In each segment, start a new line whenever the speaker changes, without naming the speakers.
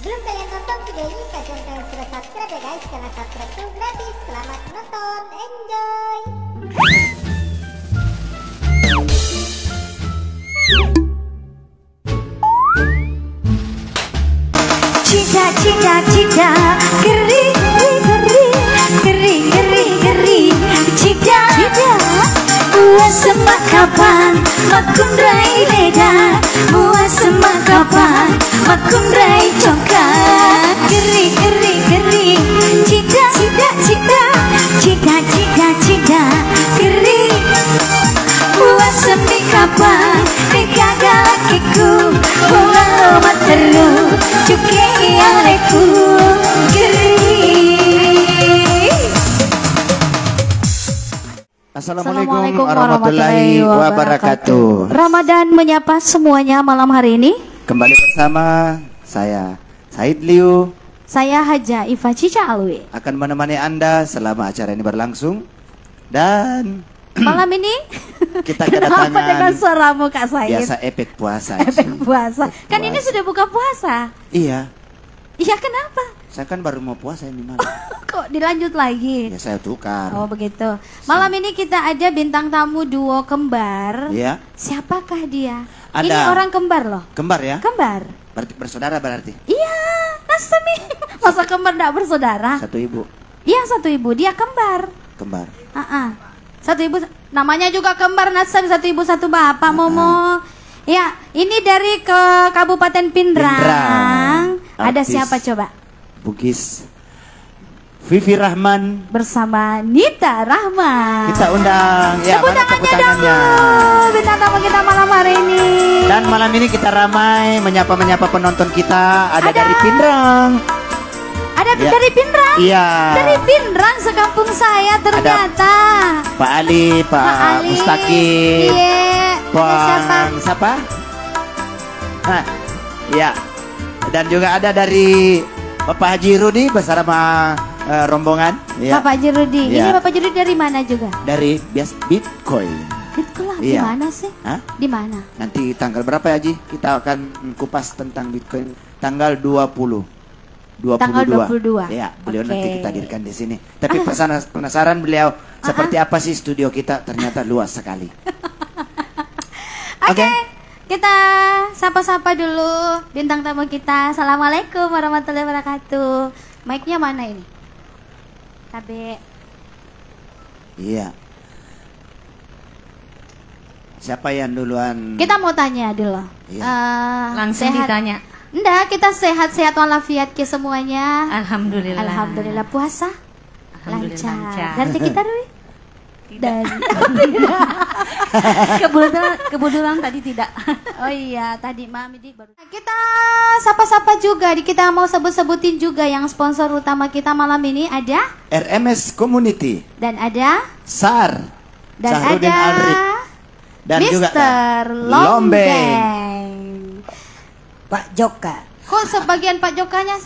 Sebelum kalian nonton video ini, kalian kalian sudah subscribe ya guys, karena subscribe itu gratis. Selamat menonton, enjoy.
Cida, geri, cida, buah semak kapan, makun rai leda, buah semak kapan, makun rai congkak, geri, cida, geri, buah semak kapan, dekagal lakiku, buah lomat terus, cuke aleku, geri.
Assalamualaikum warahmatullahi wabarakatuh.
Ramadan menyapa semuanya malam hari ini.
Kembali bersama saya Said Liu.
Saya Haja Iva Cica Alwi
Akan menemani Anda selama acara ini berlangsung. Dan
malam ini
kita
kenapa dengan
kedatangan
suaramu Kak Said?
biasa efek puasa.
Efek puasa. Kan
Puasa.
ini sudah buka puasa.
Iya,
Iya kenapa?
saya kan baru mau puasa ini malam.
Kok dilanjut lagi?
Ya saya tukar.
Oh begitu. Malam ini kita ada bintang tamu duo kembar.
Iya.
Siapakah dia?
Ada.
Ini orang kembar loh.
Kembar ya?
Kembar.
Berarti bersaudara berarti.
Iya, masa nih? Masa kembar enggak bersaudara?
Satu ibu.
Iya, satu ibu, dia kembar.
Kembar.
Satu ibu, namanya juga kembar Nasab, satu ibu satu bapak, Momo. Ya, ini dari ke Kabupaten Pindrang. Ada
Artis
siapa coba?
Bugis Vivi Rahman.
Bersama Nita Rahman.
Kita undang ya,
Tepuk
mana tepuk
tangannya
tangannya.
dong. Bintang tamu kita malam hari ini.
Dan malam ini kita ramai menyapa penonton kita. Ada dari Pindrang.
Ada
Ya.
dari Pindrang?
Iya.
Dari Pindrang sekampung saya ternyata.
Pak Ali, Pak
Ali.
Mustaqim.
Iya. Ada siapa?
Siapa? Nah, ya. Dan juga ada dari Bapak Haji Rudi bersama rombongan. Ya.
Bapak Haji Rudi. Ini
Ya.
Bapak Haji Rudi dari mana juga?
Dari bias Bitcoin.
Itulah di
Iya.
mana sih?
Hah?
Di mana?
Nanti tanggal berapa ya Haji? Kita akan kupas tentang Bitcoin tanggal 22.
Tanggal 22.
Ya, beliau
Oke.
nanti kita hadirkan di sini. Tapi penasaran beliau seperti apa sih studio kita? Ternyata luas sekali.
Oke. Kita sapa-sapa dulu bintang tamu kita. Assalamualaikum warahmatullahi wabarakatuh. Mic-nya mana ini? Tabe.
Iya. Siapa yang duluan?
Kita mau tanya dulu.
Iya.
Langsung
Sehat.
ditanya.
Enggak, kita sehat-sehat walafiat ke semuanya.
Alhamdulillah.
Alhamdulillah puasa
Alhamdulillah lancar.
Dan kita dulu. Dan
Kebetulan tadi tidak.
oh iya, tadi Mami Dik baru. Kita sapa-sapa juga, kita mau sebut-sebutin juga yang sponsor utama kita malam ini ada
RMS Community,
dan ada
SAR,
dan
Sahrudin
ada
Alrik, dan juga
Mister Lombeng.
Pak Joka.
Kok sebagian Pak Jokanya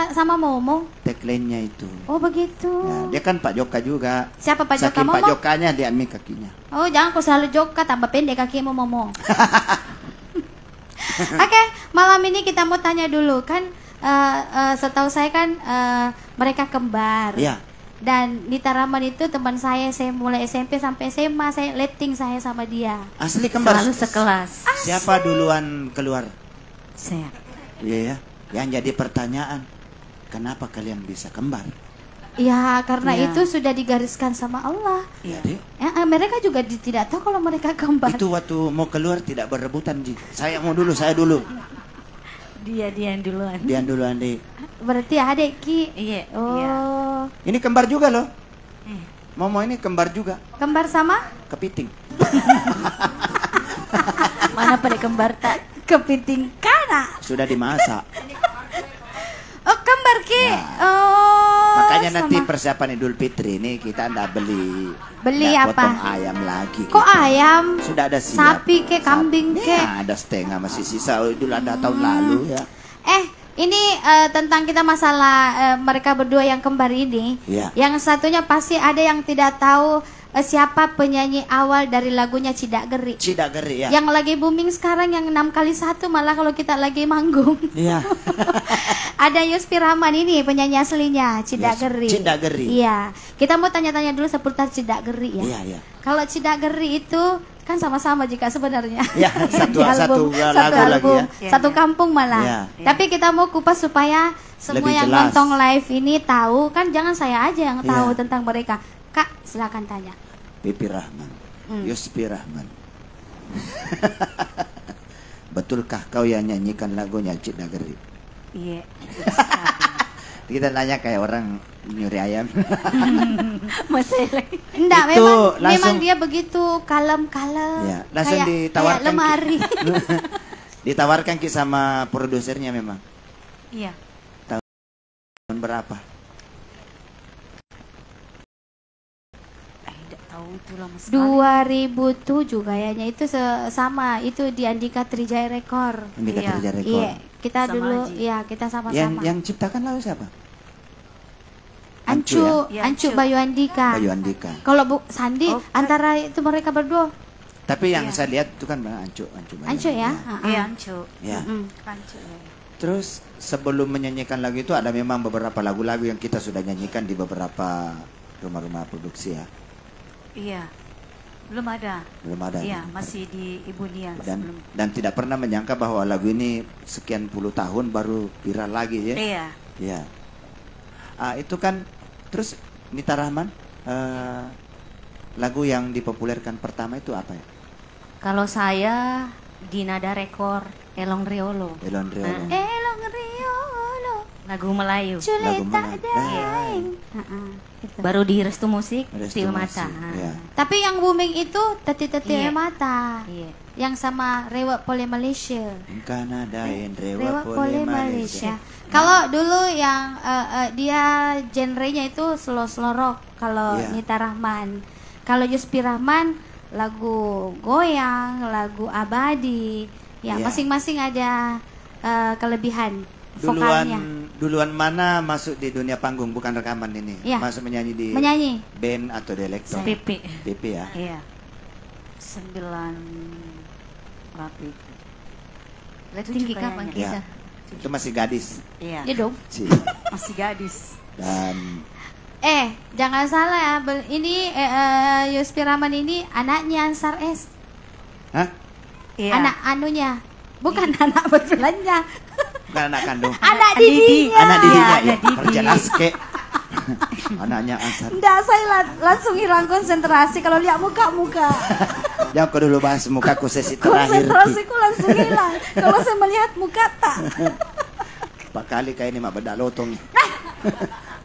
sama Momo?
tagline-nya itu.
Oh begitu.
Ya, dia kan Pak Joka juga.
Siapa Pak Joka?
Saking Pak
Momo?
Jokanya diambil kakinya.
Oh jangan kok selalu Joka, tambah pendek kakimu Momo. Oke, malam ini kita mau tanya dulu kan, setahu saya kan mereka kembar.
Iya.
Dan Nita Rahman itu teman saya mulai SMP sampai SMA, saya letting saya sama dia.
Asli kembar.
Selalu sekelas.
Siapa duluan keluar?
Saya.
Iya ya. Yang jadi pertanyaan, kenapa kalian bisa kembar?
Ya karena
Ya.
itu sudah digariskan sama Allah.
Jadi
Ya, mereka juga tidak tahu kalau mereka kembar.
itu waktu mau keluar tidak berebutan Ji. Saya mau dulu, saya dulu.
Dia yang duluan.
Dia duluan deh.
Berarti adik Ki.
Iya.
Oh,
Iya.
Ini kembar juga loh.
Eh.
Momo ini kembar juga.
kembar sama?
Kepiting.
Mana pada kembar tak?
Kepiting kana.
Sudah dimasak.
Oh, kembar Ki.
Nah.
Oh.
Makanya nanti
sama.
persiapan Idul Fitri ini kita ndak beli.
Beli
ndak
apa?
potong ayam lagi.
Kok
kita.
ayam?
Sudah ada siap.
Sapi ke, kambing ke.
Ya, ada setengah masih sisa Idul Adha tahun lalu ya.
Ini tentang kita masalah mereka berdua yang kembar ini.
Iya.
Yang satunya pasti ada yang tidak tahu siapa penyanyi awal dari lagunya Cidak Geri.
Cidak Geri ya.
Yang lagi booming sekarang yang 6x1 malah kalau kita lagi manggung.
Iya.
Ada Yuspi Rahman ini penyanyi aslinya Cidak Geri.
Cidak Geri.
Iya. Kita mau tanya-tanya dulu seputar Cidak Geri ya.
Iya, iya.
Kalau Cidak Geri itu kan sama-sama jika sebenarnya.
Ya, satu
Di album,
lagu lagi ya.
Satu kampung malah.
Iya.
Tapi kita mau kupas supaya semua
Lebih
yang
jelas.
nonton live ini tahu, kan jangan saya aja yang tahu
Iya.
tentang mereka. Kak, silakan tanya.
Pipi Rahman. Yuspi Rahman. Betulkah kau yang nyanyikan lagunya Cidak Geri?
Iya.
Kita nanya kayak orang nyuri ayam.
Masalah.
Enggak,
Itu
memang
langsung-
dia begitu kalem-kalem.
Ya, langsung
kayak
ditawarkan
lemari.
Ditawarkan Ki sama produsernya memang.
Iya.
Tahun berapa?
Tidak tahu itu lama sekali.
2007 kayaknya itu sama itu di Andika Trijaya Rekor.
Andika
Iya.
Trijaya Rekor.
Iya, kita
Sama
dulu
Haji.
ya kita
Yang
sama-sama.
ciptakan lagu siapa?
Ancu,
ya?
Ancu
Ancu.
Bayu Andika.
Bayu Andika.
Kalau Bu Sandi
Oh,
antara itu mereka berdua.
Tapi yang
Iya.
saya lihat itu kan Ancu Bayu
Ancu ya.
Andika.
Ha-ha.
Iya, Ancu.
Ya.
Mm-mm.
Ancu. Ya.
Terus sebelum menyanyikan lagu itu ada memang beberapa lagu-lagu yang kita sudah nyanyikan di beberapa rumah-rumah produksi ya.
Iya. Belum ada.
Belum ada.
Iya, masih di Ibu Nia
dan
sebelum.
dan tidak pernah menyangka bahwa lagu ini sekian puluh tahun baru viral lagi ya.
Iya.
Ya. Itu kan terus Nita Rahman lagu yang dipopulerkan pertama itu apa ya?
Kalau saya di Nada Rekor Elong Riolo.
Elon Riolo.
Elong Riolo,
Lagu Melayu.
Lagu
Culeta
mana?
Daeng. Ha-ha, itu.
Baru di Restu Musik,
Restu
Til
Musik,
Mata.
ya.
Tapi yang booming itu Teti-teti
Iya.
Mata.
Iya.
Yang sama Rewa Pole Malaysia.
Kanadain
Rewa
Rewa
Pole
Pole
Malaysia.
Malaysia.
Kalau dulu yang dia genrenya itu slow rock. Kalau
Iya.
Nita Rahman, kalau Yuspi Rahman lagu goyang, lagu abadi. Ya
Iya.
masing-masing ada kelebihan vokalnya.
Duluan mana masuk di dunia panggung bukan rekaman ini?
Iya.
Masuk menyanyi di
Menyanyi.
band atau di elektro?
Pipi.
PP ya.
Iya. 9 berapa itu?
Tinggi kapan
Ya.
kita?
Itu masih gadis.
Iya.
Ya dong.
Ci.
Masih gadis.
Dan
Jangan salah ya. Ini Yuspi Rahman ini anaknya Ansar S.
hah?
Iya.
Anak anunya. Bukan anak betulannya.
Bukan anak kandung.
Anak
Didi.
didinya.
Anak didinya ya.
anak Didi.
Perjelas ke. Anaknya Ansar.
Enggak, saya langsung hilang konsentrasi kalau lihat muka-muka.
Jangan kau dulu bahas mukaku sesi terakhir.
Konsentrasiku langsung hilang kalau saya melihat muka tak.
Pak kali kayak ini mah bedak lotong.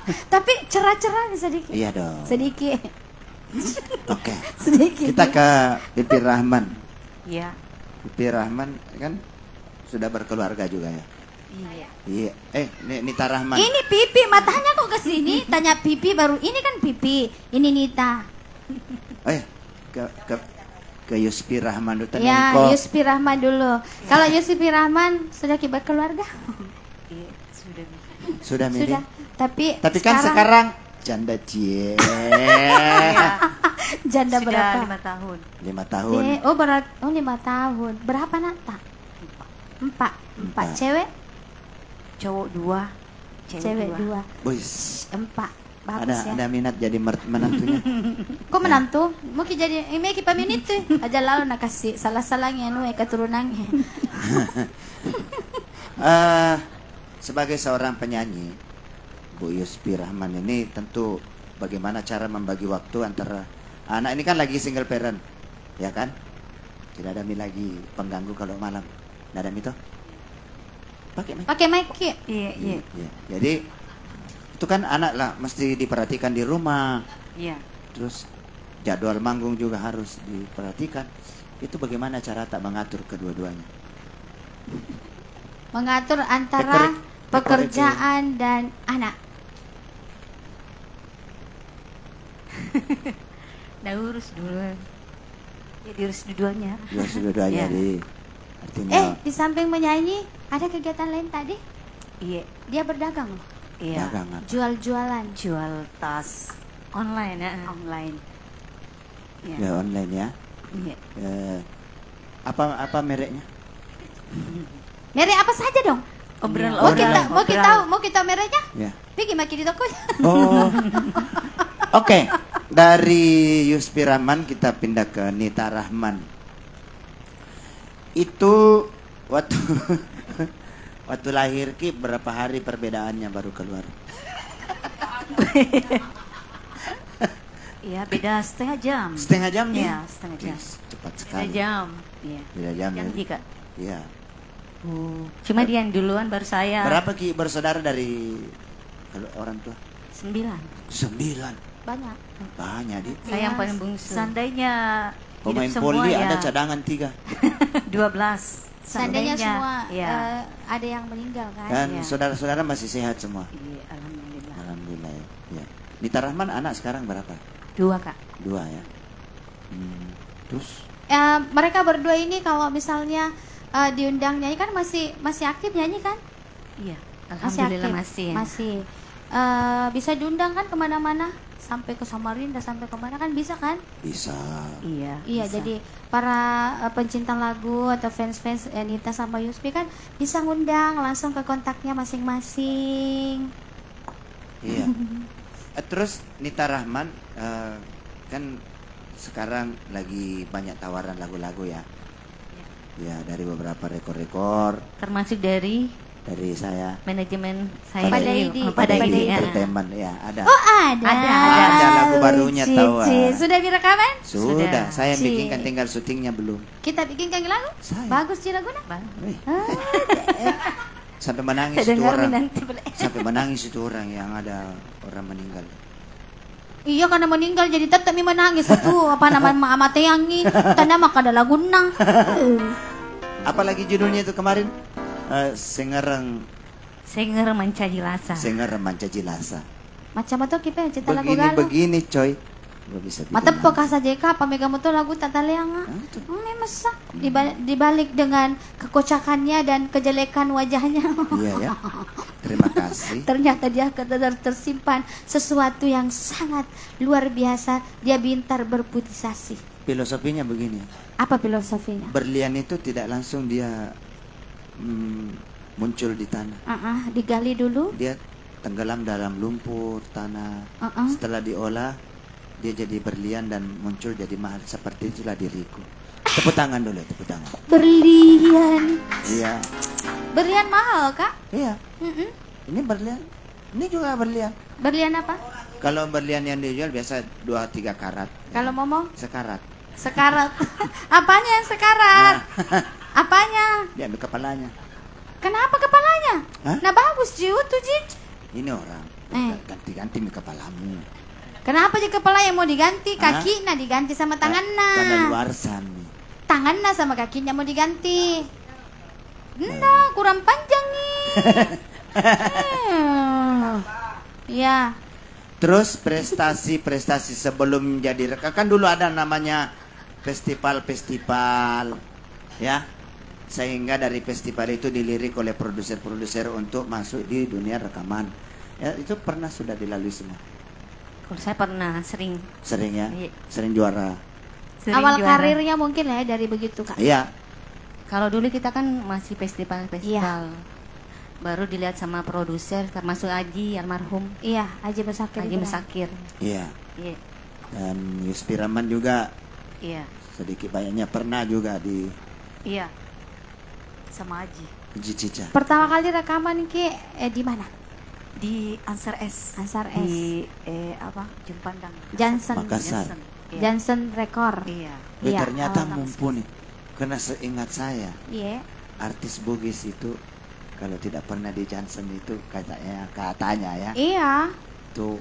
Tapi cerah-cerah sedikit.
Iya dong.
Sedikit.
Oke.
Sedikit.
Kita ke Pipi Rahman.
Iya.
Pipi Rahman kan sudah berkeluarga juga ya.
Iya.
Iya. Nita Rahman.
Ini Pipi, matanya kok ke sini? Tanya Pipi baru. Ini kan Pipi, ini Nita.
Ke Yuspi Rahman dulu tadi
Ya,
kok.
Yuspi Rahman dulu. Kalau Yuspi Rahman sudah kibat keluarga?
Iya, sudah.
Sudah Mini?
Sudah. Tapi
kan sekarang janda cie.
janda
Sudah
berapa?
5 tahun.
5 tahun.
5 tahun. Berapa nak tak? 4.
Empat.
Cewek?
Cowok 2,
Cewek 2.
Boys.
4. Bagus ya.
Ada minat jadi menantunya.
Kok menantu? Mungkin jadi ini kita minit tuh. Aja lalu nak kasih salah-salahnya keturunannya.
Sebagai seorang penyanyi, Bu Yuspi Rahman ini tentu bagaimana cara membagi waktu antara anak ini kan lagi single parent, ya kan? Tidak ada lagi pengganggu kalau malam. Tidak ada itu? Pakai mic.
Pakai mic.
Iya, iya.
Iya. Jadi itu kan anak lah mesti diperhatikan di rumah.
Iya.
Terus jadwal manggung juga harus diperhatikan. Itu bagaimana cara tak mengatur kedua-duanya?
Mengatur antara pekerjaan dan anak.
Nah, urus dulu. Ya, diurus dua-duanya.
Dua-duanya
Iya.
di artinya
Di samping menyanyi ada kegiatan lain tadi?
Iya.
Dia berdagang loh.
Iya.
dagangan.
Jual-jualan.
Jual tas online ya. Online. Iya.
Ya online ya.
Iya.
Apa mereknya?
Merek apa saja dong?
Obrolan.
Mau kita merahnya?
Ya.
Pergi makin di tokonya.
Oh. Oke, dari Yuspi Rahman kita pindah ke Nita Rahman. Itu waktu lahir Ki berapa hari perbedaannya baru keluar?
Iya, beda setengah jam.
Setengah jam nih?
Iya, setengah jam.
Cepat
Beda
sekali.
jam. Iya.
Beda jam ya.
Ganti, Kak.
Iya.
Cuma dia yang duluan baru saya.
Berapa Ki bersaudara dari orang tua?
9.
9.
Banyak.
Banyak di.
Saya yang paling bungsu.
Seandainya
Pemain
hidup semua
poli
ya
ada cadangan 3.
12.
Seandainya semua
ya.
ada yang meninggal kan?
Dan
Iya.
saudara-saudara masih sehat semua.
Iya, alhamdulillah.
Alhamdulillah ya. Ya. Nita Rahman anak sekarang berapa?
2, Kak.
2 ya. Terus
Mereka berdua ini kalau misalnya diundang nyanyi kan masih aktif nyanyi kan?
Iya.
Masih
Alhamdulillah
aktif.
masih. Ya.
Masih. Bisa diundang kan kemana-mana? Sampai ke Samarinda, sampai kemana kan bisa kan?
bisa.
Iya.
Iya,
bisa.
jadi para pencinta lagu atau fans-fans Nita sama Yuspi kan bisa ngundang langsung ke kontaknya masing-masing.
Iya. Terus Nita Rahman kan sekarang lagi banyak tawaran lagu-lagu ya. Ya, dari beberapa rekor-rekor
Termasuk dari
saya.
manajemen saya
Pada
ini.
ID.
Pada
Pada
ID.
ID.
Ya.
Entertainment ya, ada.
Oh ada.
Ada lagu barunya tahu.
Sudah direkaman?
Sudah, saya
Ci.
bikin kan tinggal syutingnya belum.
Kita bikinkan lagu?
Saya.
Bagus sih lagunya.
Wih. Sampai menangis itu
Dengar
orang.
nanti boleh.
Sampai menangis itu orang yang ada orang meninggal.
Iya karena meninggal jadi tetap menangis itu apa namanya ama teyangi tanda maka ada lagu nang.
Apalagi judulnya itu kemarin? Sengereng
Manca Jilasa.
Manca Jilasa.
Macam itu kita yang cerita lagu galau.
Begini coy. Gak bisa bikin
Mata
lagu.
pokok saja kak pamegam itu lagu tata leanga.
itu.
Ini masa dibalik dengan kekocakannya dan kejelekan wajahnya.
Iya ya. Terima kasih.
Ternyata dia tersimpan sesuatu yang sangat luar biasa. Dia pintar berputisasi.
Filosofinya begini.
Apa filosofinya?
Berlian itu tidak langsung dia muncul di tanah.
Digali dulu.
Dia tenggelam dalam lumpur tanah. Setelah diolah dia jadi berlian dan muncul jadi mahal. Seperti itulah diriku. Tepuk tangan dulu, tepuk tangan.
Berlian.
Iya.
Berlian mahal kak?
Iya. Ini berlian. Ini juga berlian.
Berlian apa?
Kalau berlian yang dijual biasa 2-3 karat.
Kalau Momo?
Sekarat.
Sekarat. Apanya yang sekarat? Apanya?
Dia ambil kepalanya.
Kenapa kepalanya?
Hah?
Nah bagus Jiu tuh Jit.
Ini orang. Ganti-ganti kepalamu.
Kenapa aja kepala yang mau diganti? Kaki nah diganti sama tangannya.
Karena luarsan nih.
Tangannya sama kakinya mau diganti. Nah kurang panjang nih. Ya.
Terus prestasi-prestasi sebelum jadi rekan kan dulu ada namanya festival-festival ya. Sehingga dari festival itu dilirik oleh produser-produser untuk masuk di dunia rekaman. Ya, itu pernah sudah dilalui semua.
Kalau saya pernah sering
Ya?
Iya.
Sering juara.
Awal
juara.
karirnya mungkin ya dari begitu kak.
Iya.
Kalau dulu kita kan masih festival-festival. Baru dilihat sama produser termasuk Aji almarhum.
Iya, Haji Besakir.
Haji Mesakir.
Iya.
Iya.
Dan Yuspi Rahman juga
Iya.
sedikit banyaknya pernah juga di
Iya. Sama Aji.
Cica.
Pertama kali rekaman Ki di mana?
Di Ansar S.
Ansar S.
Di apa? Jumpandang.
Johnson.
Makassar.
Johnson. Iya.
Johnson Record.
Iya.
Tapi
Iya,
ternyata
awal
mumpuni. Karena seingat saya,
Iya.
artis Bugis itu kalau tidak pernah di Johnson itu katanya ya,
Iya.
itu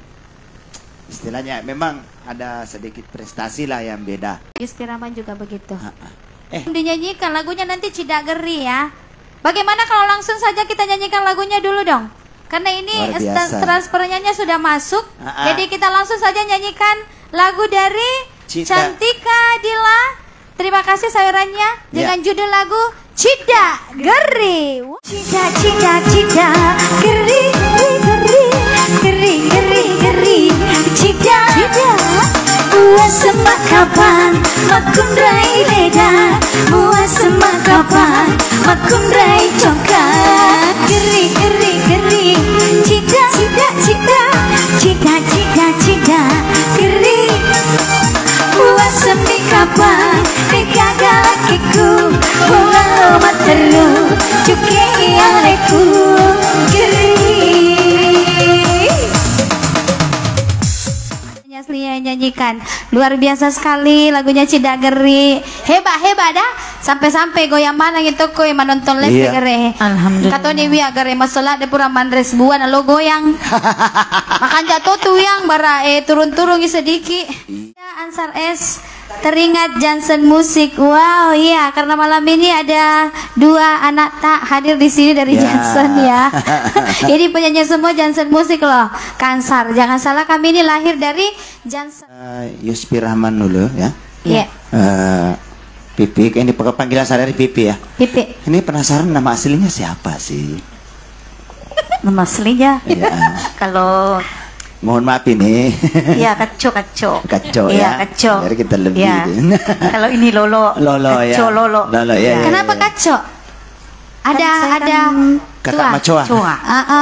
istilahnya memang ada sedikit prestasi lah yang beda.
Yuspi Rahman juga begitu.
Eh.
Dinyanyikan lagunya nanti Cidak Geri ya. Bagaimana kalau langsung saja kita nyanyikan lagunya dulu dong? Karena ini
Luar biasa.
transfernya sudah masuk.
Ah.
Jadi kita langsung saja nyanyikan lagu dari
Cida.
Cantika Dila. Terima kasih sawerannya dengan
Ya.
judul lagu Cidak Geri. Cida cida cida geri geri geri geri geri cida buat semakapan makundrai leda buat semakapan makundrai congkak geri geri cida cida cida cida cida cida geri buat sembi kapan dekaga lakiku walau materu cuke aleku geri. Aslinya nyanyikan luar biasa sekali lagunya Cida Geri, hebat dah sampai goyang mana gitu koi menonton live
Iya.
gere.
Alhamdulillah.
Kato ni wia gere masalah de pura mandres buan lo goyang. Makan jatuh tuh yang bara turun-turun sedikit. Ansar S teringat Johnson Musik. Wow, iya karena malam ini ada 2 anak tak hadir di sini dari
Ya.
Johnson ya. Jadi penyanyi semua Johnson Musik loh. Kansar, jangan salah kami ini lahir dari Johnson.
Yuspi Rahman dulu ya.
Iya.
Pipi, ini panggilan sehari-hari Pipi ya.
Pipi.
Ini penasaran nama aslinya siapa sih?
Nama aslinya
Ya.
kalau
Mohon maaf ini.
ya Kaco.
Kacau
Iya,
ya.
Kaco.
Biar kita lebih.
Ya. Kalau ini Lolo.
Lolo ya.
Kaco, Lolo.
Lolo ya.
Kenapa kacau? Ada
Kakak Macoa.
Coa.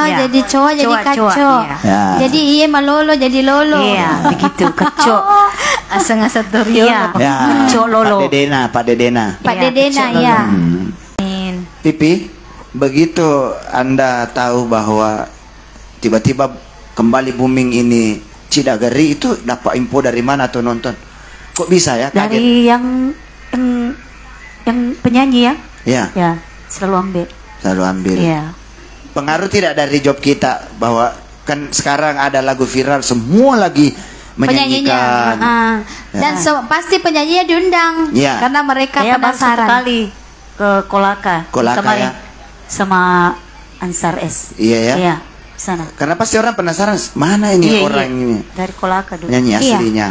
Ya.
jadi cowok jadi
Coa,
kacau.
iya.
Ya.
Jadi iya malolo jadi lolo.
Iya, begitu Kaco. Asang-asang Dorio.
Ya.
Kaco Lolo.
Pak Dedena.
Pak
Iya,
Dedena
kacau
ya.
Hmm. Pipi, begitu Anda tahu bahwa tiba-tiba kembali booming ini Cida Geri, itu dapat info dari mana atau nonton? Kok bisa ya? Kaget.
Dari yang penyanyi ya.
Ya,
Ya, selalu ambil.
selalu ambil.
Iya.
Pengaruh tidak dari job kita bahwa kan sekarang ada lagu viral semua lagi
Penyanyinya.
menyanyikan.
Dan pasti penyanyinya diundang
Iya.
karena mereka
Saya baru satu
penasaran.
kali ke Kolaka.
Kolaka
kemarin
ya.
sama Ansar S.
Iya ya.
Iya, sana.
Karena pasti orang penasaran mana ini
Iya,
orang
iya.
ini
Dari Kolaka dulu.
nyanyi
Iya.
aslinya.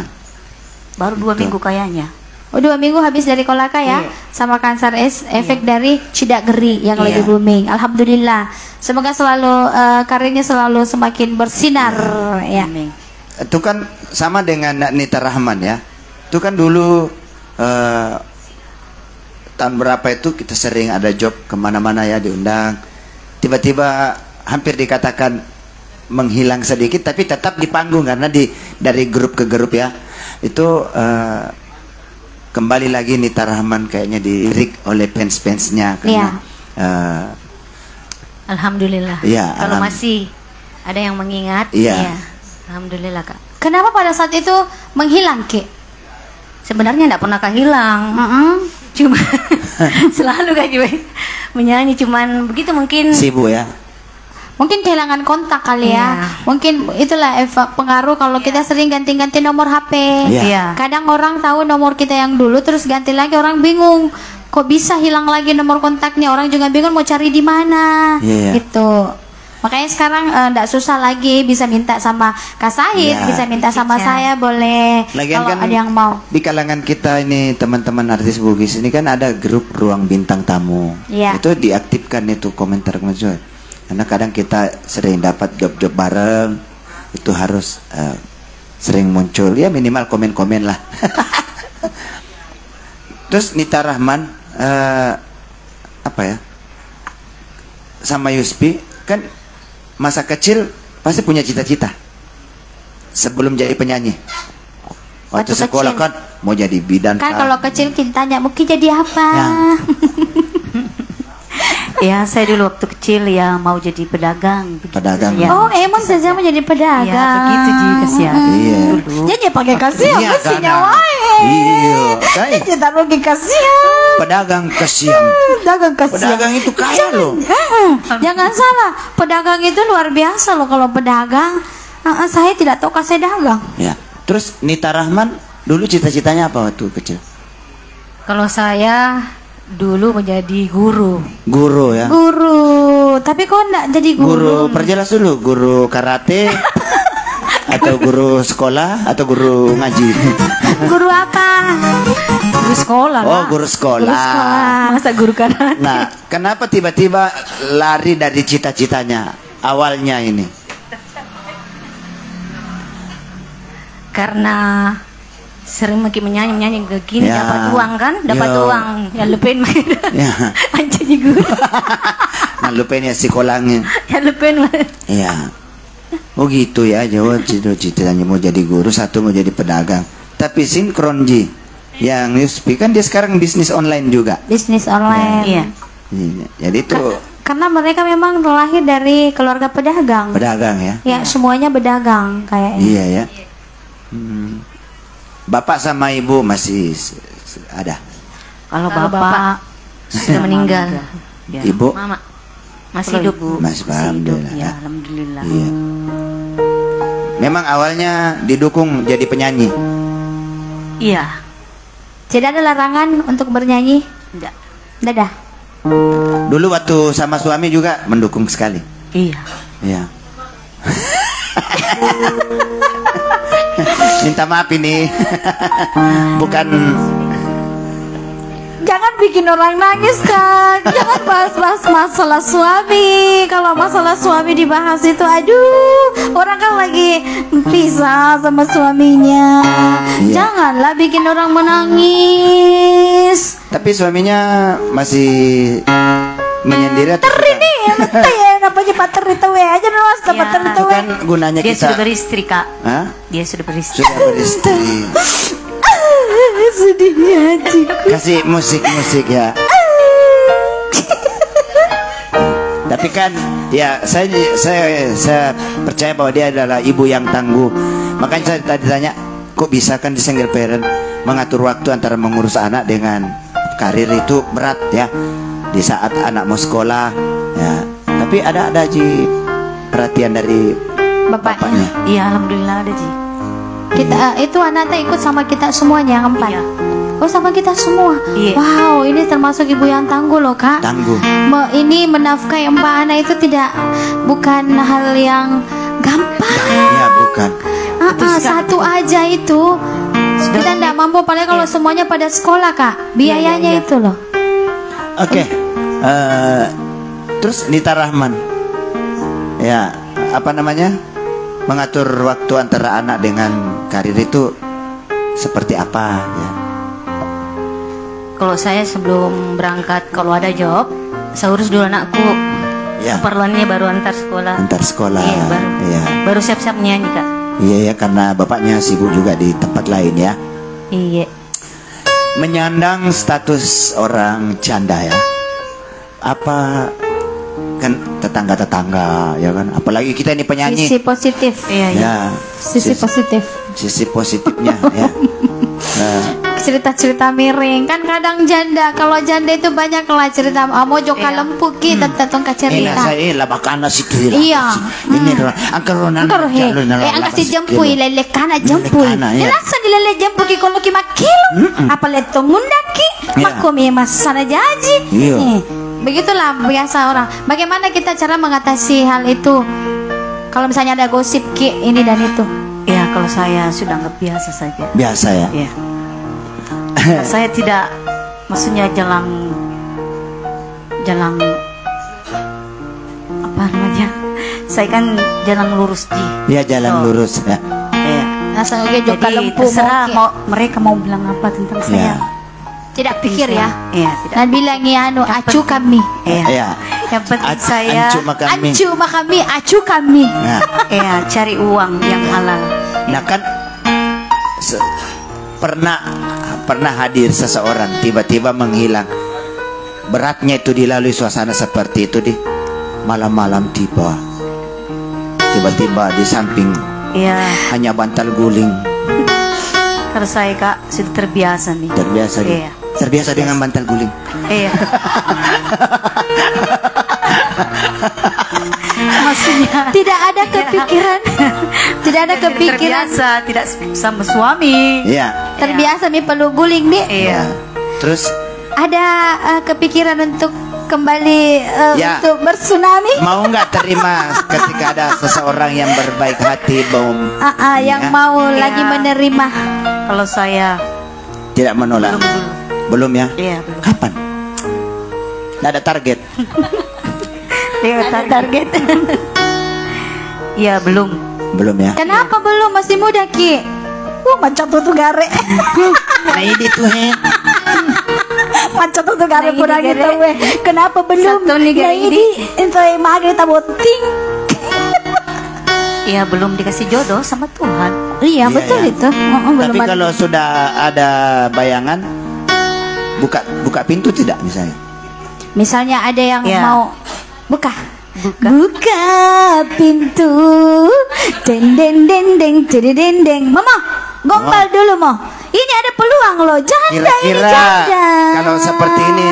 Baru 2
Betul.
minggu kayaknya.
Oh, 2 minggu habis dari Kolaka ya,
Iya.
sama Kansar S, efek dari Cida Geri yang lagi
Iya.
booming. Alhamdulillah. Semoga selalu karirnya selalu semakin bersinar ya.
Amin.
Itu kan sama dengan Nita Rahman ya. Itu kan dulu tahun berapa itu kita sering ada job kemana-mana ya, diundang. Tiba-tiba hampir dikatakan menghilang sedikit, tapi tetap di panggung karena dari grup ke grup ya. Itu kembali lagi Nita Rahman kayaknya dilirik oleh fans-fansnya karena
Alhamdulillah.
Iya,
Kalau masih ada yang mengingat,
Iya.
Alhamdulillah Kak.
Kenapa pada saat itu menghilang, Ki?
Sebenarnya enggak pernah kehilang. Cuma selalu Kak juga menyanyi, cuman begitu mungkin.
sibuk ya.
Mungkin kehilangan kontak kali ya.
Iya.
Mungkin itulah efek pengaruh kalau kita sering ganti-ganti nomor HP.
Iya.
Iya.
Kadang orang tahu nomor kita yang dulu terus ganti lagi, orang bingung. Kok bisa hilang lagi nomor kontaknya? Orang juga bingung mau cari di mana.
Iya.
Gitu. Makanya sekarang enggak susah lagi, bisa minta sama Kak Sahid,
Iya.
bisa minta sama
Iya.
saya boleh.
Lagian
Kalau
kan
ada yang mau.
di kalangan kita ini teman-teman artis Bugis ini kan ada grup ruang bintang tamu.
Iya.
Itu diaktifkan itu komentar-komentar. Karena kadang kita sering dapat job-job bareng, itu harus sering muncul ya, minimal komen-komen lah. Terus Nita Rahman apa ya? Sama Yuspi kan masa kecil pasti punya cita-cita sebelum jadi penyanyi. Waktu
Waktu
sekolah
kecil.
kan mau jadi bidan.
Kan kalau kecil kita tanya mungkin jadi apa?
Ya.
Ya, saya dulu waktu kecil ya mau jadi pedagang. begitu.
Pedagang.
Ya.
Oh, emang saja mau jadi pedagang.
Iya, begitu Ji, kasihan.
Iya.
Dulu.
Jadi pakai kasihan
Iya,
mestinya
karena-
wae.
Iya, kan
Kita rugi kasihan.
pedagang kesiang.
Pedagang kasihan.
Pedagang itu kaya loh.
Jangan salah, pedagang itu luar biasa loh kalau pedagang. Saya tidak tahu kasih dagang.
Ya. Terus Nita Rahman dulu cita-citanya apa waktu kecil?
Kalau saya dulu menjadi guru.
Guru ya.
Guru, tapi kok enggak jadi
Guru,
guru?
perjelas dulu, guru karate atau guru sekolah atau guru ngaji?
Guru apa?
Guru sekolah
Oh,
lah.
guru sekolah.
Guru sekolah.
Masa guru karate?
Nah, kenapa tiba-tiba lari dari cita-citanya awalnya ini?
Karena sering makin menyanyi begini
Ya.
dapat uang kan, dapat
Yo.
uang ya lebih
Ya.
jadi guru.
Jangan lupain ya si kolangnya.
Ya lupain.
Iya. Oh gitu ya, Jawa cita-citanya mau jadi guru, satu mau jadi pedagang. Tapi sinkron Ji. Yang Yuspi kan dia sekarang bisnis online juga.
Bisnis online.
Iya.
Iya. Jadi itu
Karena mereka memang terlahir dari keluarga pedagang.
pedagang ya.
Ya, semuanya pedagang kayaknya.
Iya ya. Bapak sama ibu masih ada.
Kalau bapak sudah meninggal. Ya.
Ibu?
Mama masih hidup.
Masih, alhamdulillah.
Ya, alhamdulillah.
Iya. Memang awalnya didukung jadi penyanyi.
Iya.
Tidak ada larangan untuk bernyanyi?
Enggak.
Tidak ada.
Dulu waktu sama suami juga mendukung sekali.
Iya.
Iya. Minta maaf ini. Bukan.
Jangan bikin orang nangis, Kak. Jangan bahas-bahas masalah suami. Kalau masalah suami dibahas itu, aduh, orang kan lagi pisah sama suaminya.
Iya.
Janganlah bikin orang menangis.
Tapi suaminya masih menyendiri atau
Ini ya, namanya pater itu aja mas,
Ya,
pater itu.
itu kan gunanya
Dia
kita.
sudah beristri, Kak.
Hah?
Dia sudah beristri.
Sudah beristri.
Sedihnya Ci.
Kasih musik-musik ya. Tapi kan ya saya percaya bahwa dia adalah ibu yang tangguh. Makanya saya tadi tanya, kok bisa kan di single parent mengatur waktu antara mengurus anak dengan karir itu berat ya. Di saat anak mau sekolah ya. Tapi ada Ji perhatian dari bapaknya.
Iya, alhamdulillah ada, Ji.
Kita itu anaknya ikut sama kita semuanya yang 4.
Iya.
Oh, sama kita semua.
Iya.
Wow, ini termasuk ibu yang tangguh loh, Kak.
Tangguh.
Ini menafkahi 4 anak itu bukan hal yang gampang.
Ya bukan.
Satu aja itu kita tidak mampu, apalagi kalau semuanya pada sekolah, Kak. Biayanya
Iya.
itu loh.
Oke. Terus Nita Rahman. Ya, apa namanya? Mengatur waktu antara anak dengan karir itu seperti apa ya?
Kalau saya sebelum berangkat, kalau ada job, saya urus dulu anakku.
Ya.
Keperluannya baru antar sekolah.
Antar sekolah.
Iya, baru.
Iya.
Baru siap-siap nyanyi, Kak.
Iya ya, karena bapaknya sibuk juga di tempat lain ya.
Iya.
Menyandang status orang janda ya. Apa kan tetangga-tetangga ya kan, apalagi kita ini penyanyi.
Sisi positif.
Iya, iya.
Ya,
Sisi positif.
sisi positifnya ya.
Cerita-cerita miring kan kadang janda. Kalau janda itu banyak lah cerita. Mau joka lempu ki tetong ka
Ini
cerita.
saya lah bakana situ.
Iya.
Ini angker ronan.
Angker he. Angkat si jempui lele kana jempui.
Lele kana, ya.
Langsung dilele jempui ki kono ki makil. Apa leto mundaki?
Iya.
Makom ya mas sana jaji.
Iya.
Begitulah biasa orang. Bagaimana kita cara mengatasi hal itu? Kalau misalnya ada gosip ki ini dan itu.
Ya, kalau saya sudah anggap biasa saja.
Biasa ya.
Ya. Saya tidak, maksudnya jalan apa namanya? Saya kan jalan lurus, Ji.
Ya jalan lurus ya.
Ya.
Asal oke joka
Jadi
lempu
terserah
mau
mereka mau bilang apa tentang saya.
tidak pikir ya.
Iya, tidak.
Dan bilang ya acu kami.
Iya.
Ya.
Yang penting saya
Ancu makami.
Acu kami.
Nah,
ya cari uang yang halal.
nah kan pernah hadir seseorang tiba-tiba menghilang. Beratnya itu dilalui suasana seperti itu di malam-malam tiba-tiba di samping
Iya.
hanya bantal guling.
Kalau saya, Kak, sudah terbiasa nih.
Terbiasa di.
Iya.
Terbiasa dengan bantal guling.
Iya. Maksudnya
Tidak ada kepikiran. Tidak ada kepikiran.
terbiasa tidak sama suami.
Iya.
Terbiasa mi perlu guling nih.
Iya.
Terus
Ada kepikiran untuk kembali
Ya.
untuk bertsunami?
mau nggak terima ketika ada seseorang yang berbaik hati
Yang
Ya.
mau
Iya.
lagi menerima.
Kalau saya
tidak menolak?
belum dulu.
Belum ya?
Iya, belum.
Kapan? Nggak ada target.
Iya, target. Iya, belum.
Belum ya?
Kenapa belum? Masih muda Ki. Macam tuh gare.
Nah ini tuh
Macet tuh gara
Nah,
pura
ini
gitu
gara-
weh. Kenapa belum?
Satu nih gara
Nah, ini itu yang maghrib taboting.
Ya belum dikasih jodoh sama Tuhan.
Iya,
Iya,
betul
ya.
itu. Belum
Tapi
ada.
kalau sudah ada bayangan, buka pintu tidak misalnya?
Misalnya ada yang
Ya.
mau buka pintu, deng deng deng deng deng deng. Mama, gombal dulu mo. Ini ada peluang loh, janda ini
Kira-kira
janda.
kalau seperti ini,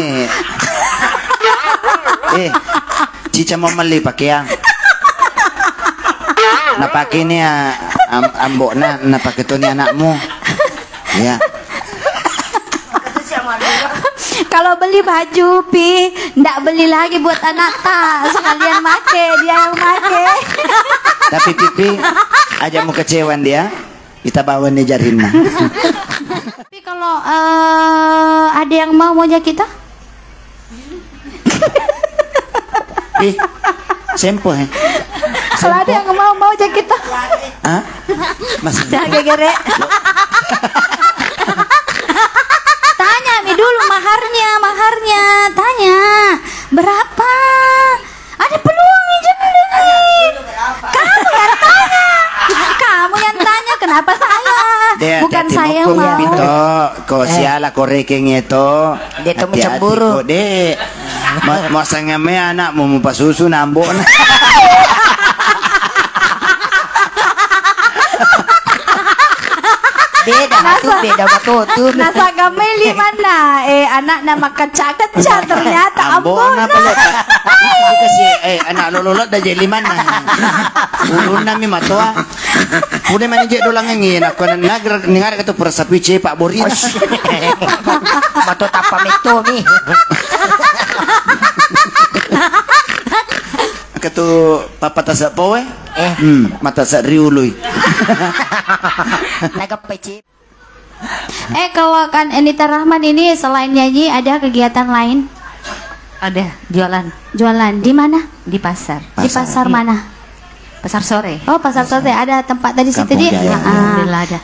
Cica mau beli pakaian. Nah pakai ini ya, ambok nah pakai tuh ni anakmu. Ya.
Kalau beli baju pi, ndak beli lagi buat anak ta, sekalian make, dia yang make.
Tapi Pipi, aja mau kecewan dia, kita bawa nih Jarina.
Tapi kalau ada yang mau aja kita?
Sempo ya.
Kalau ada yang mau aja kita?
Hah? Mas.
Jaga gere. Tanya mi dulu maharnya, tanya berapa? Ada peluang nih jangan. Kamu yang tanya, kenapa saya? Bukan saya yang mau.
Pito, ko siala ko reking itu.
Dia tuh
Hati-hati
mencemburu.
ko, Dek. Mau sangame anak mau pasusu nambo na.
Beda batu.
Nasa gameli mana? Anak nama kaca-kaca ternyata
Ambo
ambon.
na pala. Kasi anak lolot da jadi mana. Ulun nami matoa. Pude man je dolang ngin ako na ningar ka to para sa piche Pak Boris.
Mato tapa mito mi.
Kato papata sa poe. Mata sa riuloy.
Nagapecit.
Kalau kan Anita Rahman ini selain nyanyi ada kegiatan lain?
Ada jualan
Jualan di mana?
di pasar.
Di pasar mana?
Pasar sore.
Oh, pasar sate ada tempat tadi situ
Kampung
di.
Jaya.
Alhamdulillah ada.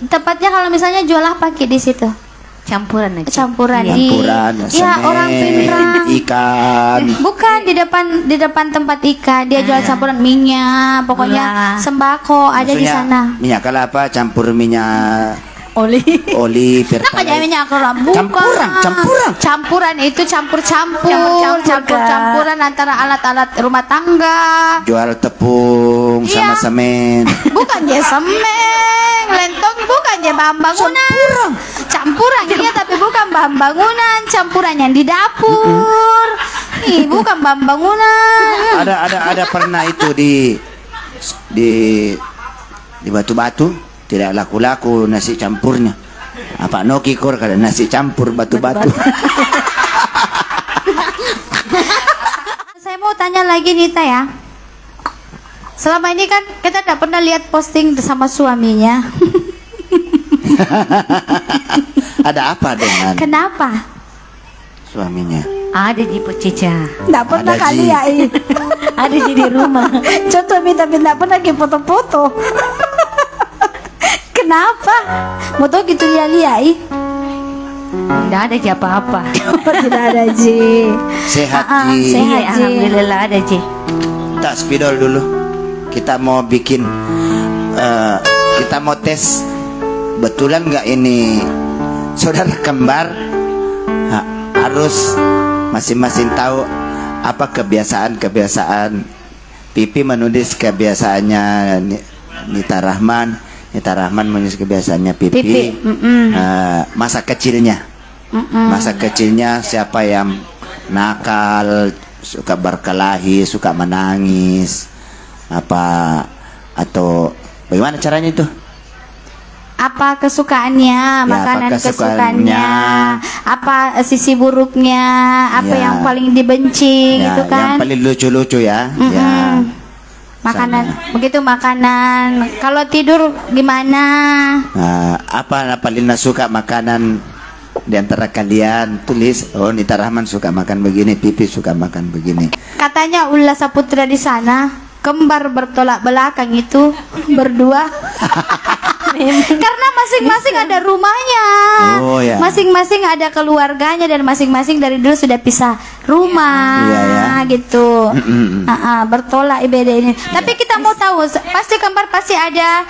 Tempatnya kalau misalnya jual apa Ki, di situ?
Campuran aja.
Campuran
Iya.
di.
Campuran,
Ya, orang pinrang.
ikan.
Bukan di depan tempat ikan, dia jual campuran minyak, pokoknya
Gula.
sembako ada di
Maksudnya,
sana.
Minyak kelapa campur minyak
Oli.
oli
Kenapa
pertalite.
jadi minyak kelapa? Bukan.
Campuran.
Campuran itu campur-campur,
Campur-campur,
campur-campuran antara alat-alat rumah tangga.
Jual tepung sama
Iya.
semen.
Bukan dia semeng, lentong bukan dia bahan bangunan. Campuran iya, tapi bukan bahan bangunan, campuran yang di dapur. Ih, bukan bahan bangunan.
Ada pernah itu di batu-batu tidak laku-laku nasi campurnya. Apa Noki kor kada nasi campur batu-batu.
Saya mau tanya lagi Nita ya. Selama ini kan kita tidak pernah lihat posting bersama suaminya.
Ada apa dengan
Kenapa?
suaminya?
Ada di Cica.
Nggak pernah
Ada,
kali
Ji.
ya.
Ada di rumah.
Contoh mi tapi nggak pernah ke foto-foto.
Kenapa? Mau tau gitu lihat-lihat.
Tidak ada Ji apa-apa.
Tidak ada Ji.
Sehat
Ah,
Ji.
sehat.
Iya, alhamdulillah ada Ji.
Tak spidol dulu. Kita mau bikin kita mau tes betulan nggak ini saudara kembar. Harus masing-masing tahu apa kebiasaan Pipi menulis kebiasaannya Nita Rahman menulis kebiasaannya Pipi. Masa kecilnya siapa yang nakal, suka berkelahi, suka menangis, apa atau bagaimana caranya itu?
Apa kesukaannya, makanan
apa kesukaannya.
kesukaannya, apa sisi buruknya, apa
Ya.
yang paling dibenci
Ya,
gitu kan?
yang paling lucu-lucu ya. Ya.
Makanan,
Sana.
begitu makanan. Kalau tidur gimana?
Apa paling suka makanan di antara kalian? Tulis, oh Nita Rahman suka makan begini, Pipi suka makan begini.
Katanya Ulla Saputra di sana kembar bertolak belakang itu berdua. Karena masing-masing ada rumahnya.
Oh, ya.
Masing-masing ada keluarganya dan masing-masing dari dulu sudah pisah rumah.
Iya, ya.
Gitu. Bertolak IBD ini. Tapi kita mau tahu, pasti kembar pasti ada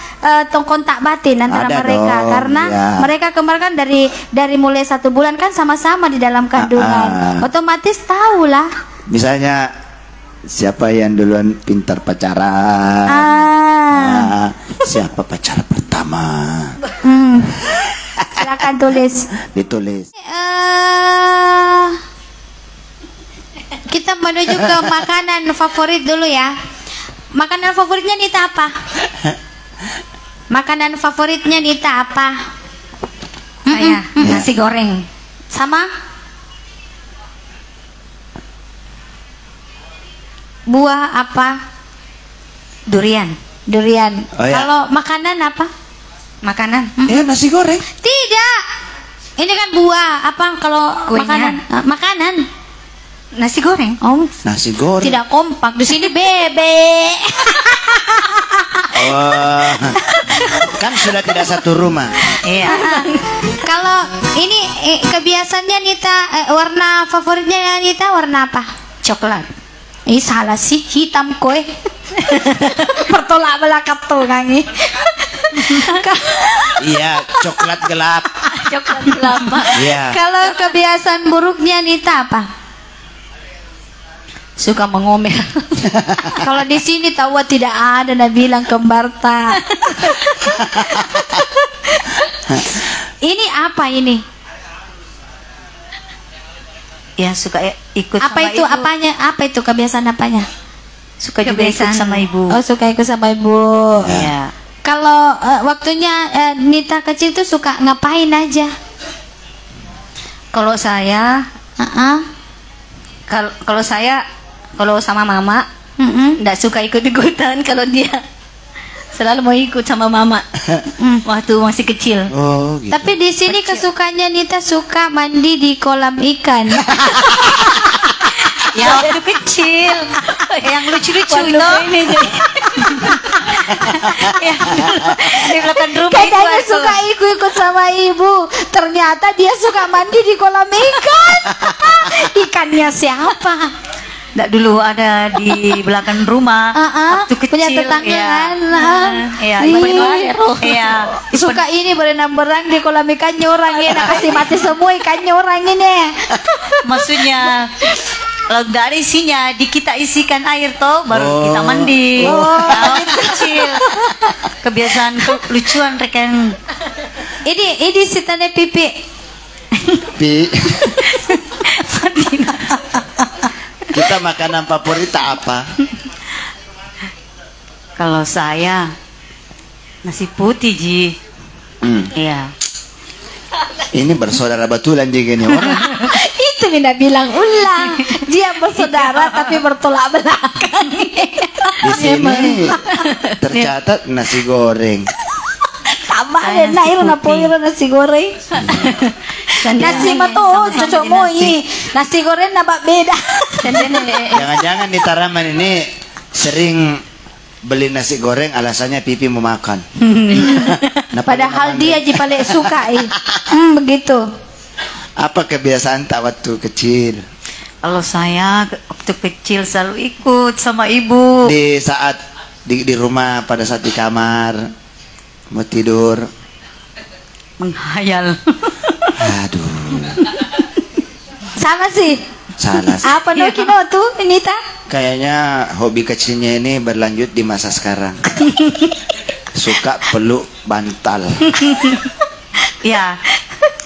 kontak batin antara
Ada
mereka
dong,
karena
ya.
mereka kembar kan dari mulai 1 bulan kan sama-sama di dalam kandungan. Otomatis tahulah.
Misalnya siapa yang duluan pintar pacaran? Siapa pacar pertama?
Silakan tulis.
Ditulis.
Kita menuju ke makanan favorit dulu ya. Makanan favoritnya Nita apa? Makanan favoritnya Nita apa?
Saya nasi goreng.
Sama? Buah apa?
Durian.
Durian.
Oh, ya.
Kalau makanan apa?
Makanan.
Ya nasi goreng.
Tidak. Ini kan buah. Apa kalau
Kuenya.
makanan? Makanan.
Nasi goreng.
Oh,
Nasi goreng.
tidak kompak. Di sini bebek.
Oh, kan sudah tidak satu rumah.
Iya.
Kalau ini kebiasaannya Nita, warna favoritnya Nita warna apa?
Coklat.
Salah sih, hitam kowe. Pertolak belakang tuh ngangi.
Iya, coklat gelap.
Coklat gelap.
Iya.
Kalau kebiasaan buruknya Nita apa?
Suka mengomel.
Kalau di sini tahu tidak ada, nah bilang kembar tak. Ini apa ini?
Ya suka ikut
Apa
sama
itu
ibu.
apanya? Apa itu kebiasaan apanya?
Suka juga ikut sama ibu.
Oh, suka ikut sama ibu.
Iya.
Kalau waktunya Nita kecil tuh suka ngapain aja?
Kalau saya kalau sama mama enggak suka ikut-ikutan. Kalau dia selalu mau ikut sama mama waktu masih kecil.
Oh, gitu.
Tapi di sini kesukaannya Nita suka mandi di kolam ikan.
Ya waktu kecil yang lucu-lucu itu. Ya, di belakang rumah itu
Katanya
aku.
suka ikut sama ibu. Ternyata dia suka mandi di kolam ikan. Ikannya siapa?
Nggak, dulu ada di belakang rumah waktu kecil.
Punya tetangga
ya.
kan.
Iya,
Ih.
iya.
Suka ini berenang-berenang di kolam ikannya orang ini. Kasih mati semua ikannya orang ini.
Maksudnya kalau dari isinya kita isikan air toh baru kita mandi. Waktu kecil. Kebiasaan lucuan rekan.
Ini si tanda pipi.
Pi. Kita makanan favorit apa?
Kalau saya nasi putih Ji. Iya.
Ini bersaudara betulan juga nih orang.
Itu Mina bilang ulang. Dia bersaudara tapi bertolak belakang.
Di sini tercatat nasi goreng.
Sama deh, naik na nasi goreng. Nasi mah tuh cocok moi. Nasi goreng nabak beda.
Jangan-jangan di Taraman ini sering beli nasi goreng alasannya pipi mau makan.
Padahal dia paling suka begitu.
Apa kebiasaan tak waktu kecil?
Kalau saya waktu kecil selalu ikut sama ibu.
Di saat di rumah pada saat di kamar mau tidur.
Menghayal.
Aduh,
Sama sih.
salah.
Apa no kino tuh Nita?
Kayaknya hobi kecilnya ini berlanjut di masa sekarang. Suka peluk bantal.
Ya,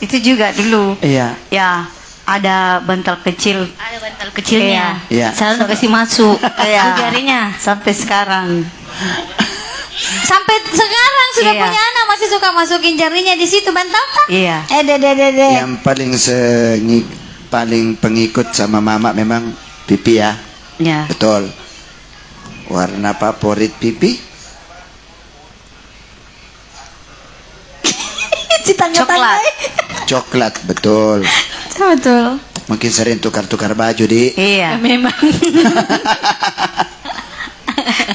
itu juga dulu.
Iya.
Ya, ada bantal kecil. Ada bantal kecilnya.
Iya.
Selalu kasih masuk.
Iya.
Jarinya sampai sekarang.
Sampai sekarang sudah
Iya.
punya anak masih suka masukin jarinya di situ bantal tak?
Iya.
Dede.
Yang paling pengikut sama mama memang pipi ya.
Ya.
Betul. Warna favorit pipi?
Coklat.
Coklat, betul.
Betul.
Mungkin sering tukar-tukar baju di.
Iya.
Memang.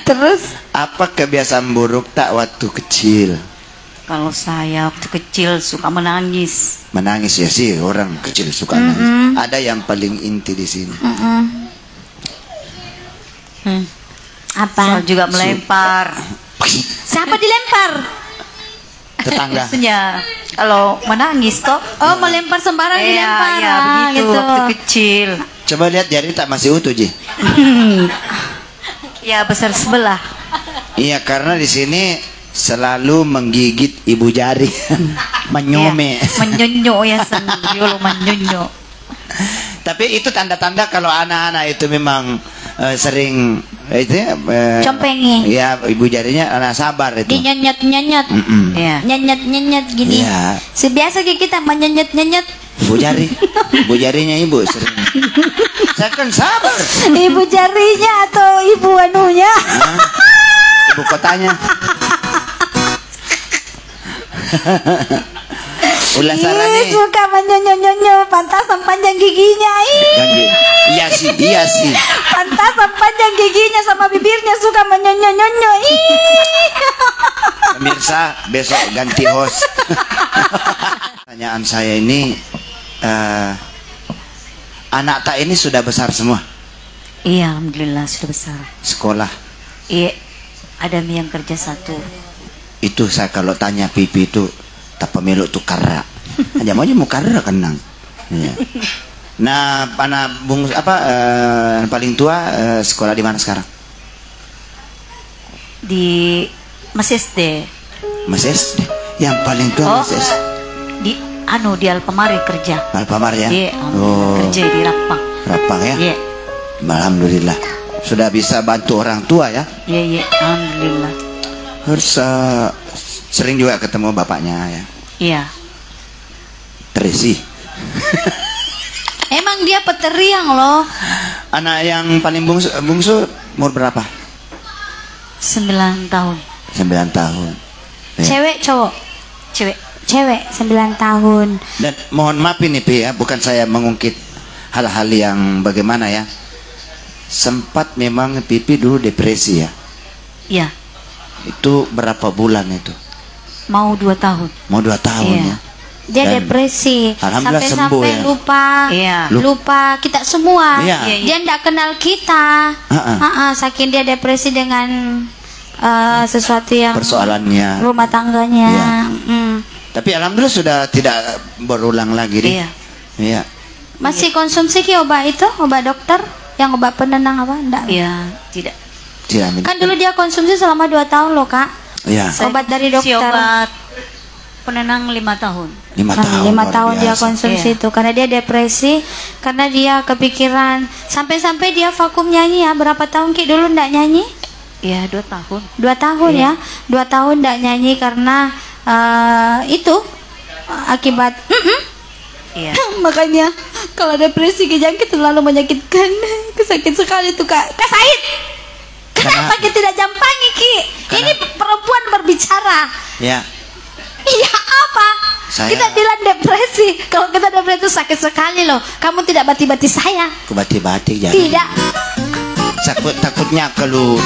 Terus
Apa kebiasaan buruk tak waktu kecil?
Kalau saya waktu kecil suka menangis.
Menangis ya sih, orang kecil suka nangis. Ada yang paling inti di sini.
Apa?
Soal juga melempar.
Siapa dilempar?
Tetangga.
Maksudnya kalau menangis toh.
Oh, melempar sembarang dilempar.
Iya, begitu
gitu.
waktu kecil.
Coba lihat jari tak masih utuh, Ji.
Ya besar sebelah.
Iya, karena di sini selalu menggigit ibu jari. Menyome.
Ya, menyonyo ya sendiri menyonyo.
Tapi itu tanda-tanda kalau anak-anak itu memang sering itu
Compengi.
ya, ibu jarinya anak sabar itu.
Dinyenyet-nyenyet.
Ya.
Nyenyet-nyenyet gini.
Iya.
Sebiasa kita menyenyet-nyenyet.
Ibu jari. Ibu jarinya ibu sering. Saya kan sabar.
Ibu jarinya atau ibu anunya?
Hah? Ibu kotanya. Ulah salah nih.
Suka menyonyo-nyonyo, pantasan panjang giginya.
Iya sih.
Pantasan panjang giginya sama bibirnya suka menyonyo-nyonyo.
Pemirsa, besok ganti host. Pertanyaan saya ini, anak tak ini sudah besar semua?
Iya, alhamdulillah sudah besar.
Sekolah?
Iya, ada yang kerja satu.
Itu saya kalau tanya pipi itu tak pemilu tuh karra. Aja mau karra kenang. Iya. Nah, anak bung paling tua sekolah di mana sekarang?
Di Masih SD.
Masih SD. Yang paling tua Masih SD.
Di Alpamari kerja.
Alpamari ya?
Iya,
Oh.
kerja di Rapang.
Rapang ya?
Iya.
Alhamdulillah. Sudah bisa bantu orang tua ya?
Iya, alhamdulillah.
Harus sering juga ketemu bapaknya ya.
Iya.
Tracy.
Emang dia peteriang loh.
Anak yang paling bungsu umur berapa?
9 tahun.
9 tahun. Ya.
Cewek cowok?
Cewek.
Cewek 9 tahun.
Dan mohon maaf ini Pi ya, bukan saya mengungkit hal-hal yang bagaimana ya. Sempat memang Pipi dulu depresi ya.
Iya.
Itu berapa bulan itu?
Mau 2 tahun.
Mau 2 tahun
Iya.
ya.
Dia
Dan
depresi
alhamdulillah sembuh
sampai-sampai
ya.
lupa
Iya.
lupa kita semua.
Iya.
Dia tidak kenal kita. Saking dia depresi dengan sesuatu yang
Persoalannya.
rumah tangganya.
Iya. Tapi alhamdulillah sudah tidak berulang lagi deh.
Iya.
Iya.
Masih konsumsi ki obat itu, obat dokter yang obat penenang apa? Enggak.
Iya, tidak.
Tidak minum.
Kan dulu dia konsumsi selama 2 tahun loh, Kak.
Iya.
Obat dari
Si
dokter.
obat penenang 5 tahun.
5 tahun.
5
luar
tahun dia
biasa.
konsumsi
Iya.
itu karena dia depresi, karena dia kepikiran sampai-sampai dia vakum nyanyi ya. Berapa tahun Ki dulu ndak nyanyi?
Iya, 2 tahun.
2 tahun
Iya.
ya. 2 tahun ndak nyanyi karena itu akibat
Iya.
makanya kalau depresi kejangkit terlalu menyakitkan. Sakit sekali tuh Kak. Kak Said. Kenapa kita tidak jampangi Ki? Ini perempuan berbicara.
Ya.
Iya apa?
Saya-
Kita bilang depresi. Kalau kita depresi itu sakit sekali loh. Kamu tidak bati-bati saya.
Kebati-bati jadi.
Tidak.
Takutnya kalau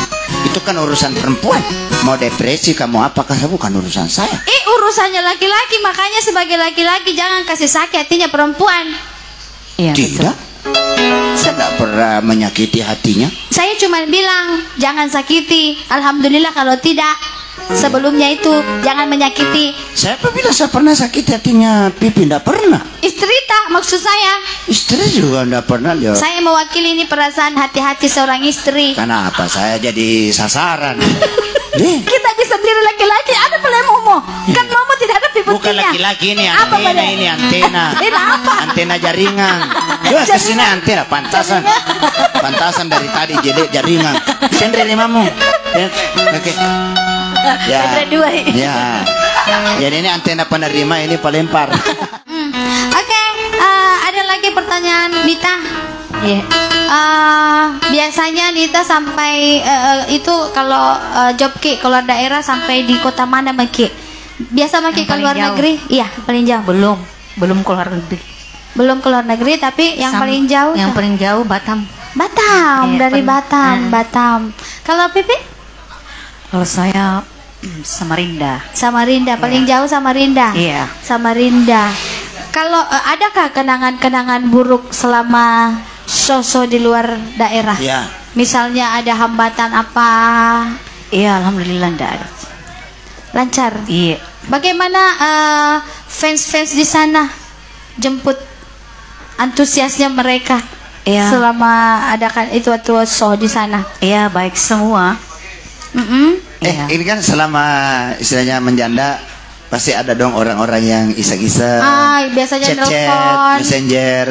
itu kan urusan perempuan. Mau depresi kamu apakah bukan urusan saya?
Urusannya laki-laki. Makanya sebagai laki-laki jangan kasih sakit hatinya perempuan.
Iya,
Tidak. Saya tidak pernah menyakiti hatinya.
Saya cuma bilang jangan sakiti. Alhamdulillah kalau tidak. Sebelumnya itu jangan menyakiti.
Saya apabila saya pernah sakiti hatinya Pipi, tidak pernah.
Istri tak maksud saya.
Istri juga tidak pernah dia.
Saya mewakili ini perasaan hati-hati seorang istri.
Karena apa? Saya jadi sasaran.
Kita bisa sendiri laki-laki. Ada pula momo. Kan momo tidak ada piputinya.
Bukan laki-laki ini
Apa
antena,
pada?
ini antena.
Antena apa?
Antena jaringan. Coba kesini antena pantasan. Pantasan dari tadi jadi jaringan. Sendiri limamu. Oke. Ya.
Ada 2.
Ya. Jadi ini antena penerima, ini pelempar.
Oke, ada lagi pertanyaan Dita.
Iya.
Biasanya Dita sampai itu kalau job Ki keluar daerah sampai di kota mana Maki? Biasa Maki
Yang paling
keluar
jauh.
negeri? Iya, paling jauh.
Belum keluar negeri.
Belum keluar negeri tapi yang paling jauh
Yang
tuh?
paling jauh Batam.
Batam,
Iya,
dari Batam,
pernah.
Batam. Kalau Pipi?
Kalau saya Samarinda.
Samarinda, paling jauh Samarinda.
Iya.
Samarinda. Kalau adakah kenangan-kenangan buruk selama Soso di luar daerah?
Ya.
Misalnya ada hambatan apa?
Iya, alhamdulillah enggak ada.
Lancar.
Iya.
Bagaimana fans-fans di sana jemput antusiasnya mereka?
Iya.
Selama adakan itu show di sana.
Iya, baik semua. Iya.
Ini kan selama istilahnya menjanda pasti ada dong orang-orang yang iseng-iseng,
Biasanya
chat-chat,
nelfon.
messenger,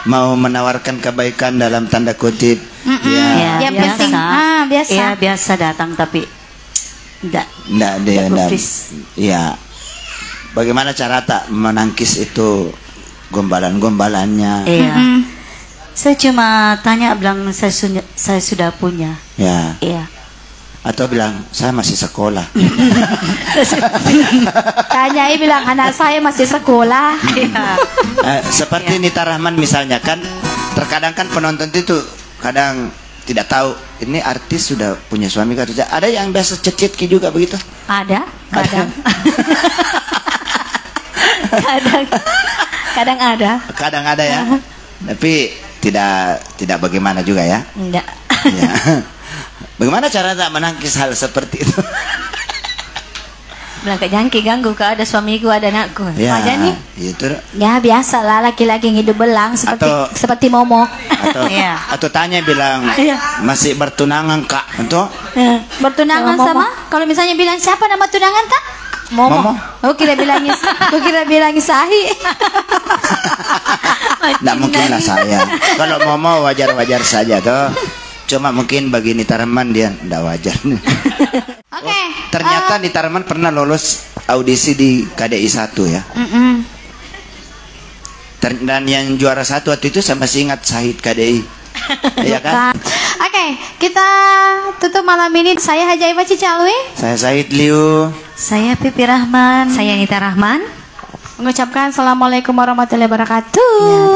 mau menawarkan kebaikan dalam tanda kutip.
Ya, penting. Biasa.
Iya, biasa datang tapi enggak.
Nggak dia, nggak.
Gubris.
Iya. Bagaimana cara tak menangkis itu gombalan-gombalannya?
Iya. Saya cuma tanya, bilang saya sudah punya.
Ya.
Iya.
Atau bilang saya masih sekolah.
Tanyai bilang anak saya masih sekolah.
Iya.
Seperti Nita Rahman misalnya kan, terkadang kan penonton itu kadang tidak tahu ini artis sudah punya suami kan. Ada yang biasa cecit juga begitu.
Ada, kadang. kadang ada.
Kadang ada ya. Tapi tidak bagaimana juga ya.
Enggak.
Ya. Bagaimana cara tak menangkis hal seperti itu?
Bilang ke jangki ganggu ke ada suamiku, ada anakku.
Ya,
Ada nih.
itu.
Ya biasa lah laki-laki yang hidup belang seperti Momo.
Iya.
Atau tanya bilang masih bertunangan kak, untuk
Bertunangan
Sama Momo.
sama? Kalau misalnya bilang siapa nama tunangan tak?
Momo.
Oh kira bilangin Sahi.
Nggak mungkin lah saya. Kalau Momo wajar-wajar saja toh. Cuma mungkin bagi Nita Rahman dia nggak wajar.
Oke.
Ternyata Nita Rahman pernah lolos audisi di KDI 1 ya. Dan yang juara 1 waktu itu saya masih ingat Sahid KDI. Iya kan?
Oke, kita tutup malam ini. Saya Haja Iva Cicalwi
Saya Sahid Liu.
Saya Pipi Rahman.
Saya Nita Rahman.
mengucapkan Assalamualaikum warahmatullahi wabarakatuh.